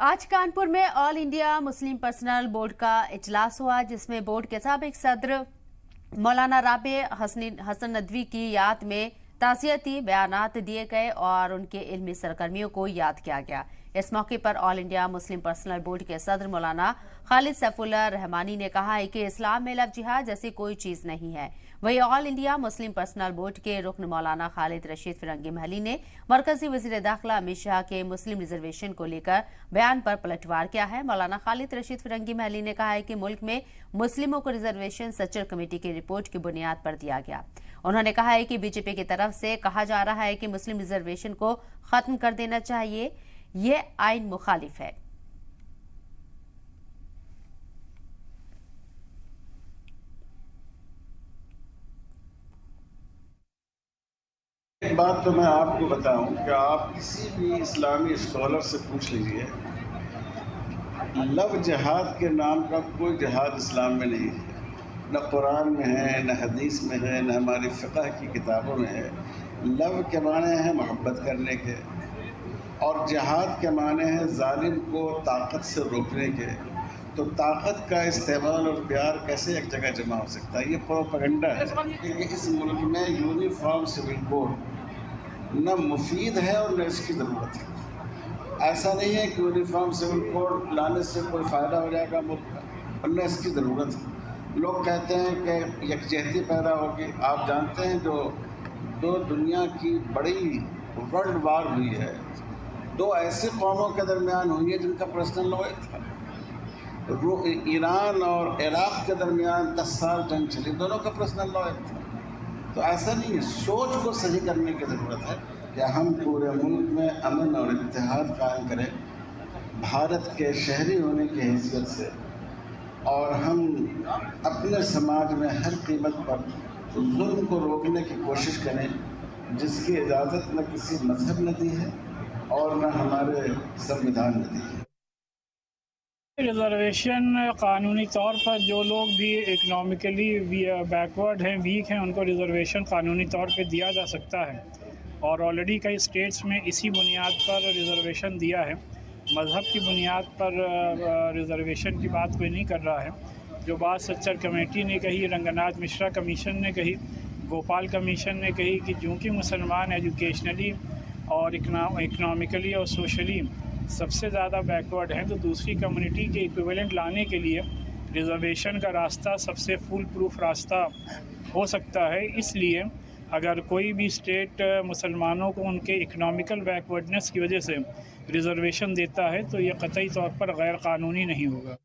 आज कानपुर में all India Muslim personal board का इजलास हुआ, जिसमें बोर्ड के साबिक सदर मौलाना राबे हसन नदवी की याद में ताज़ियती बयानात दिए गए और उनके इल्मी सरगर्मियों को याद किया गया। इस मौके पर all India Muslim personal board के सदर मौलाना खालिद सैफुल्लाह रहमानी ने कहा है कि इस्लाम में लव जिहाद जैसी कोई चीज नहीं है। वहीं all India Muslim personal board के रुकन मौलाना खालिद रशीद फिरंगी महली ने मरकजी वज़ीर दाखिला अमित शाह के मुस्लिम रिजर्वेशन को लेकर बयान पर पलटवार किया है। मौलाना खालिद रशीद फिरंगी महली ने कहा है कि मुल्क में मुस्लिमों को रिजर्वेशन सच्चर कमेटी की रिपोर्ट की बुनियाद पर दिया गया। उन्होंने कहा है कि बीजेपी की तरफ से कहा जा रहा है कि मुस्लिम रिजर्वेशन को खत्म कर देना चाहिए, ये आइन मुखालिफ है। एक बात तो मैं आपको बताऊं कि आप किसी भी इस्लामी स्कॉलर से पूछ लीजिए, लव जिहाद के नाम का कोई जिहाद इस्लाम में नहीं है। न कुरान में है, न हदीस में है, न हमारी फ़िक़ह की किताबों में है। लव के माने हैं मोहब्बत करने के, और जिहाद के माने हैं जालिम को ताकत से रोकने के। तो ताकत का इस्तेमाल और प्यार कैसे एक जगह जमा हो सकता है? ये प्रोपेगेंडा है कि इस मुल्क में यूनिफॉर्म सिविल कोड न मुफीद है और न इसकी ज़रूरत है। ऐसा नहीं है कि यूनिफॉर्म सिविल कोड लाने से कोई फ़ायदा हो जाएगा मुल्क का, और न इसकी ज़रूरत है। लोग कहते हैं कि यकजहती पैदा होगी। आप जानते हैं जो दो दुनिया की बड़ी वर्ल्ड वार हुई है, दो ऐसी कौमों के दरमियान हुई है जिनका पर्सनल लॉ था। ईरान और इराक़ के दरमियान 10 साल जंग चली, दोनों का पर्सनल लॉ था। तो ऐसा नहीं है, सोच को सही करने की ज़रूरत है कि हम पूरे मुल्क में अमन और इत्तेहाद कायम करें भारत के शहरी होने की हैसियत से, और हम अपने समाज में हर कीमत पर जुल्म को रोकने की कोशिश करें, जिसकी इजाज़त न किसी मजहब ने दी है और न हमारे संविधान ने दी है। रिज़र्वेशन कानूनी तौर पर जो लोग भी इकनॉमिकली बैकवर्ड हैं, वीक हैं, उनको रिज़र्वेशन कानूनी तौर पे दिया जा सकता है, और ऑलरेडी कई स्टेट्स में इसी बुनियाद पर रिज़र्वेशन दिया है। मज़हब की बुनियाद पर रिज़र्वेशन की बात कोई नहीं कर रहा है। जो बात सच्चर कमेटी ने कही, रंगनाथ मिश्रा कमीशन ने कही, भोपाल कमीशन ने कही कि चूँकि मुसलमान एजुकेशनली और इकनॉमिकली और सोशली सबसे ज़्यादा बैकवर्ड हैं, तो दूसरी कम्युनिटी के इक्विवेलेंट लाने के लिए रिज़र्वेशन का रास्ता सबसे फुल प्रूफ रास्ता हो सकता है। इसलिए अगर कोई भी स्टेट मुसलमानों को उनके इकनॉमिकल बैकवर्डनेस की वजह से रिज़र्वेशन देता है तो ये कतई तौर पर गैर कानूनी नहीं होगा।